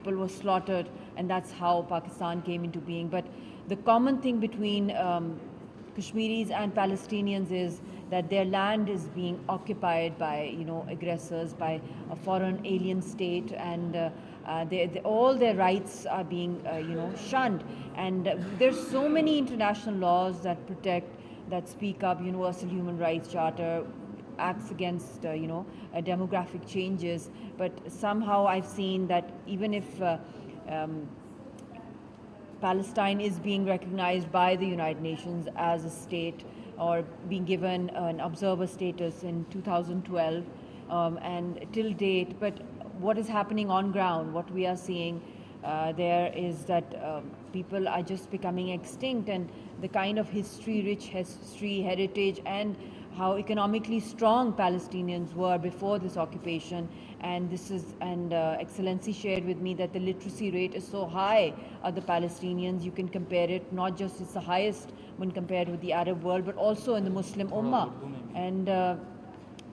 people were slaughtered, and that's how Pakistan came into being. But the common thing between Kashmiris and Palestinians is that their land is being occupied by, aggressors, by a foreign alien state, and all their rights are being, shunned. And there's so many international laws that protect, that speak up, Universal Human Rights Charter, acts against, demographic changes. But somehow I've seen that even if Palestine is being recognized by the United Nations as a state, or being given an observer status in 2012, and till date, but what is happening on ground, what we are seeing there is that people are just becoming extinct, and the kind of rich history, heritage, and how economically strong Palestinians were before this occupation. And Excellency shared with me that the literacy rate is so high of the Palestinians. You can compare it, not just it's the highest when compared with the Arab world, but also in the Muslim Ummah. And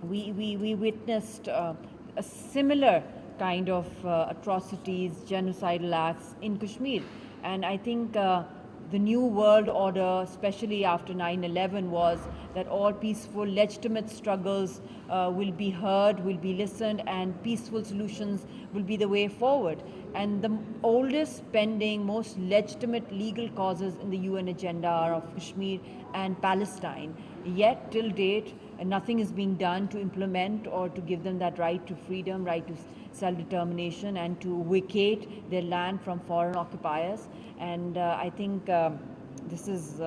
we witnessed a similar kind of atrocities, genocidal acts in Kashmir. And I think the new world order, especially after 9/11, was that all peaceful, legitimate struggles will be heard, will be listened, and peaceful solutions will be the way forward. And the oldest pending, most legitimate legal causes in the UN agenda are of Kashmir and Palestine. Yet, till date, nothing is being done to implement or to give them that right to freedom, right to self-determination, and to vacate their land from foreign occupiers. And I think this is,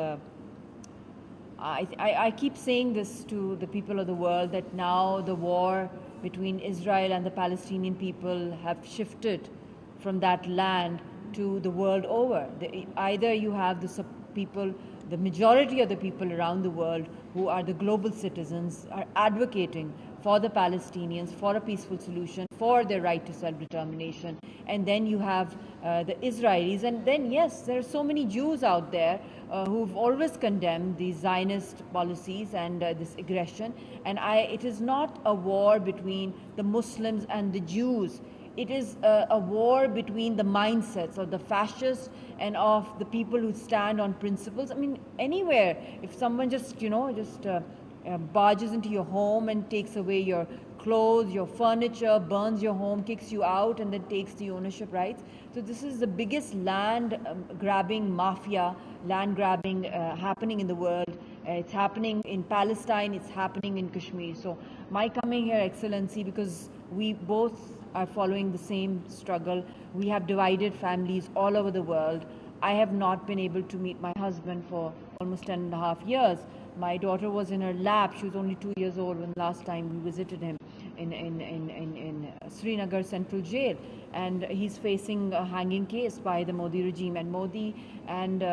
I keep saying this to the people of the world, that now the war between Israel and the Palestinian people have shifted from that land to the world over. Either you have the people, the majority of the people around the world who are the global citizens are advocating for the Palestinians, for a peaceful solution, for their right to self-determination. And then you have the Israelis. And then, yes, there are so many Jews out there who've always condemned these Zionist policies and this aggression. And it is not a war between the Muslims and the Jews. It is a war between the mindsets of the fascists and of the people who stand on principles. I mean, anywhere, if someone just barges into your home and takes away your clothes, your furniture, burns your home, kicks you out, and then takes the ownership rights. So this is the biggest land grabbing mafia, land grabbing happening in the world. It's happening in Palestine, it's happening in Kashmir. So my coming here, Excellency, because we both are following the same struggle. We have divided families all over the world. I have not been able to meet my husband for almost 10.5 years. My daughter was in her lap. She was only 2 years old when last time we visited him in Srinagar Central Jail. And he's facing a hanging case by the Modi regime and Modi, and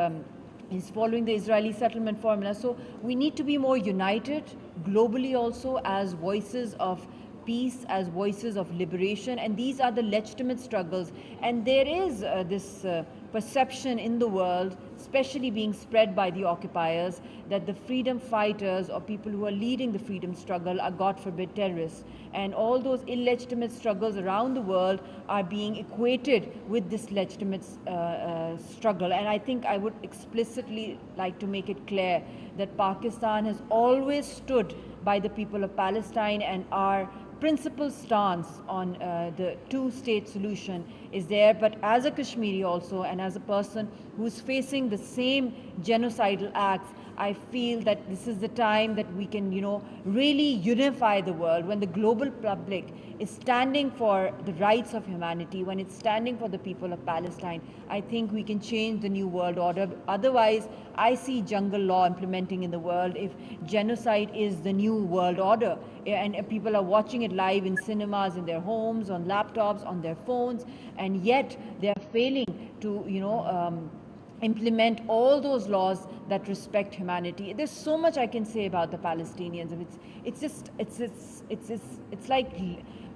he's following the Israeli settlement formula. So we need to be more united globally also as voices of peace, as voices of liberation, and these are the legitimate struggles. And there is this perception in the world, especially being spread by the occupiers, that the freedom fighters or people who are leading the freedom struggle are, God forbid, terrorists. And all those illegitimate struggles around the world are being equated with this legitimate struggle. And I think I would explicitly like to make it clear that Pakistan has always stood by the people of Palestine, and our principal stance on the two-state solution is there. But as a Kashmiri also, and as a person who's facing the same genocidal acts, I feel that this is the time that we can, really unify the world. When the global public is standing for the rights of humanity, when it's standing for the people of Palestine, I think we can change the new world order. Otherwise, I see jungle law implementing in the world if genocide is the new world order. And people are watching it live in cinemas, in their homes, on laptops, on their phones, and yet they are failing to, implement all those laws that respect humanity. There's so much I can say about the Palestinians. It's like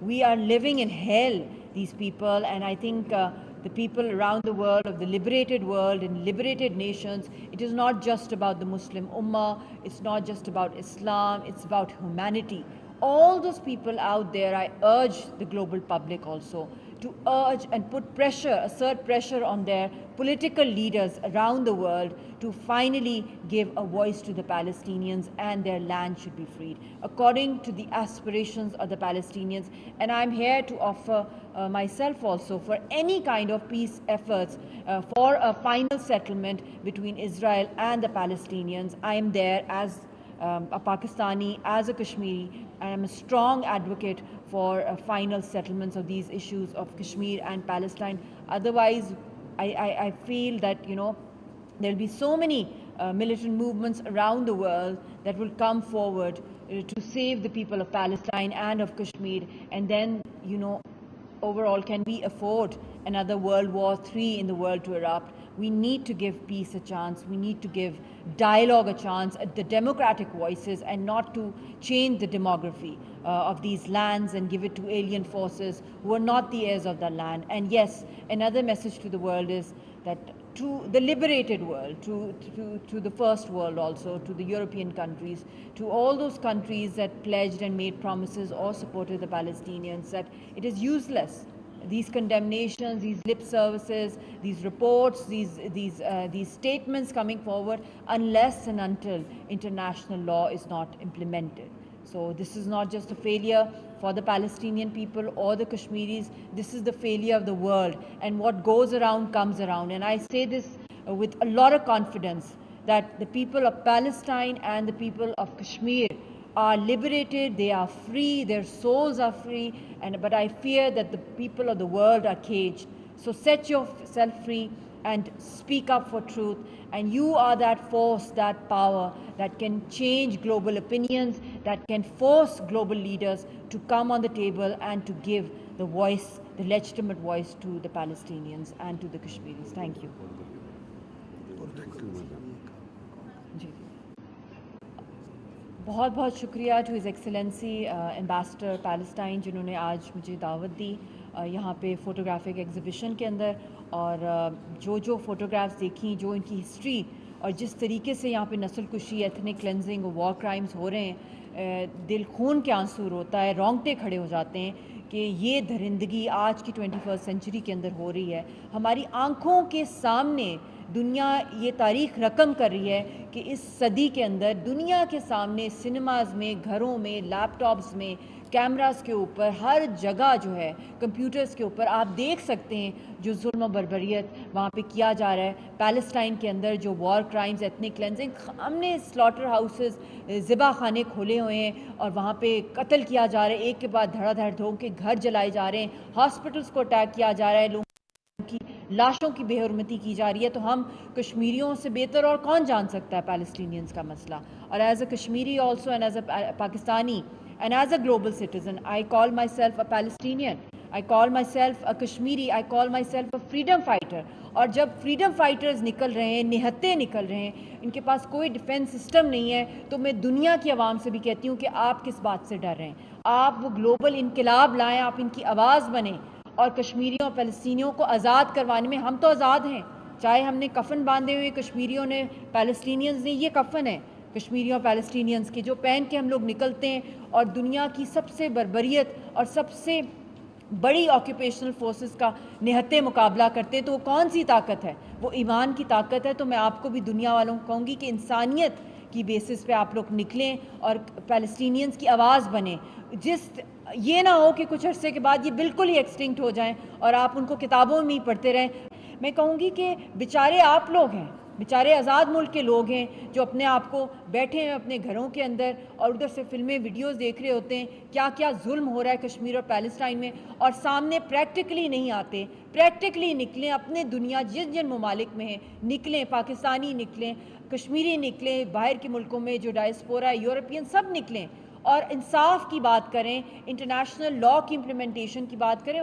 we are living in hell, these people. And I think the people around the world, of the liberated world and liberated nations, it is not just about the Muslim Ummah, it's not just about Islam, it's about humanity. All those people out there, I urge the global public also to urge and put pressure, assert pressure on their political leaders around the world to finally give a voice to the Palestinians, and their land should be freed according to the aspirations of the Palestinians. And I'm here to offer myself also for any kind of peace efforts for a final settlement between Israel and the Palestinians. I am there as a Pakistani, as a Kashmiri, and I'm a strong advocate for final settlements of these issues of Kashmir and Palestine. Otherwise, I feel that, you know, there'll be so many militant movements around the world that will come forward to save the people of Palestine and of Kashmir. And then, you know, overall, can we afford another World War III in the world to erupt? We need to give peace a chance. We need to give dialogue a chance, the democratic voices, and not to change the demography of these lands and give it to alien forces who are not the heirs of the land. And yes, another message to the world is that to the liberated world, to the first world also, to the European countries, to all those countries that pledged and made promises or supported the Palestinians, that it is useless. These condemnations, these lip services, these reports, these statements coming forward, unless and until international law is not implemented. So this is not just a failure for the Palestinian people or the Kashmiris. This is the failure of the world. And what goes around comes around. And I say this with a lot of confidence, that the people of Palestine and the people of Kashmir are liberated, they are free, their souls are free, but I fear that the people of the world are caged. So set yourself free and speak up for truth, and you are that force, that power that can change global opinions, that can force global leaders to come on the table and to give the voice, the legitimate voice, to the Palestinians and to the Kashmiris. Thank you. बहुत बहुत शुक्रिया to his excellency ambassador Palestine, जिन्होंने आज मुझे दावत दी यहाँ पे photographic exhibition के अंदर, और जो फ़ोटोग्राफ्स देखी, जो इनकी हिस्ट्री और जिस तरीके से यहाँ पे नस्ल कुशी, एथनिक क्लेंजिंग और वॉर क्राइम्स हो रहे हैं, दिल खून के आंसू रोता है, रोंगटे खड़े हो जाते हैं कि ये दरिंदगी आज की 21वीं सेंचुरी के अंदर हो रही है। हमारी आँखों के सामने दुनिया ये तारीख़ रकम कर रही है कि इस सदी के अंदर दुनिया के सामने सिनेमाज़ में, घरों में, लैपटॉप्स में, कैमरास के ऊपर, हर जगह जो है कंप्यूटर्स के ऊपर आप देख सकते हैं जो जुल्म और बर्बरियत वहाँ पे किया जा रहा है। पैलेस्टाइन के अंदर जो वॉर क्राइम्स, एथनिक क्लेंजिंग, हमने स्लॉटर हाउसेस, ज़िबा खाने खोले हुए हैं और वहाँ पे कत्ल किया जा रहा है, एक के बाद धड़ाधड़ धो के घर जलाए जा रहे हैं, हॉस्पिटल्स को अटैक किया जा रहा है, लोगों की लाशों की बेहरमती की जा रही है। तो हम कश्मीरियों से बेहतर और कौन जान सकता है पैलेस्टीनियंस का मसला। और as a Kashmiri also and as a Pakistani and as a global citizen, I call myself a Palestinian, I call myself a Kashmiri, I call myself a freedom fighter. और जब freedom fighters निकल रहे हैं, निहत्ते निकल रहे हैं, इनके पास कोई डिफेंस सिस्टम नहीं है, तो मैं दुनिया की आवाम से भी कहती हूँ कि आप किस बात से डर रहे हैं। आप वो ग्लोबल इनकलाब लाएं, आप इनकी आवाज़ बने, और कश्मीरियों और फ़लस्तीनियों को आज़ाद करवाने में हम तो आज़ाद हैं। चाहे हमने कफ़न बांधे हुए, कश्मीरियों ने, पैलेस्टीनियंस ने, ये कफ़न है कश्मीरियों और पैलेस्टीनियंस के, जो पहन के हम लोग निकलते हैं और दुनिया की सबसे बर्बरियत और सबसे बड़ी ऑक्यूपेशनल फोर्सेस का निहत्ते मुकाबला करते हैं। तो वो कौन सी ताकत है? वो ईमान की ताकत है। तो मैं आपको भी, दुनिया वालों को कहूँगी कि इंसानियत की बेसिस पे आप लोग निकलें और पैलेस्टीनियंस की आवाज़ बने। ये ना हो कि कुछ अरसे के बाद ये बिल्कुल ही एक्सटिंक्ट हो जाएं और आप उनको किताबों में ही पढ़ते रहें। मैं कहूँगी कि बेचारे आप लोग हैं, बेचारे आज़ाद मुल्क के लोग हैं जो अपने आप को बैठे हैं अपने घरों के अंदर और उधर से फिल्में, वीडियोस देख रहे होते हैं क्या क्या जुल्म हो रहा है कश्मीर और पैलेस्टाइन में, और सामने प्रैक्टिकली नहीं आते। प्रैक्टिकली निकलें, अपने दुनिया जिन जिन ममालिक में हैं निकलें, पाकिस्तानी निकलें, कश्मीरी निकलें, बाहर के मुल्कों में जो डायस्पोरा है, यूरोपियन, सब निकलें और इंसाफ की बात करें, इंटरनेशनल लॉ की इम्प्लीमेंटेशन की बात करें।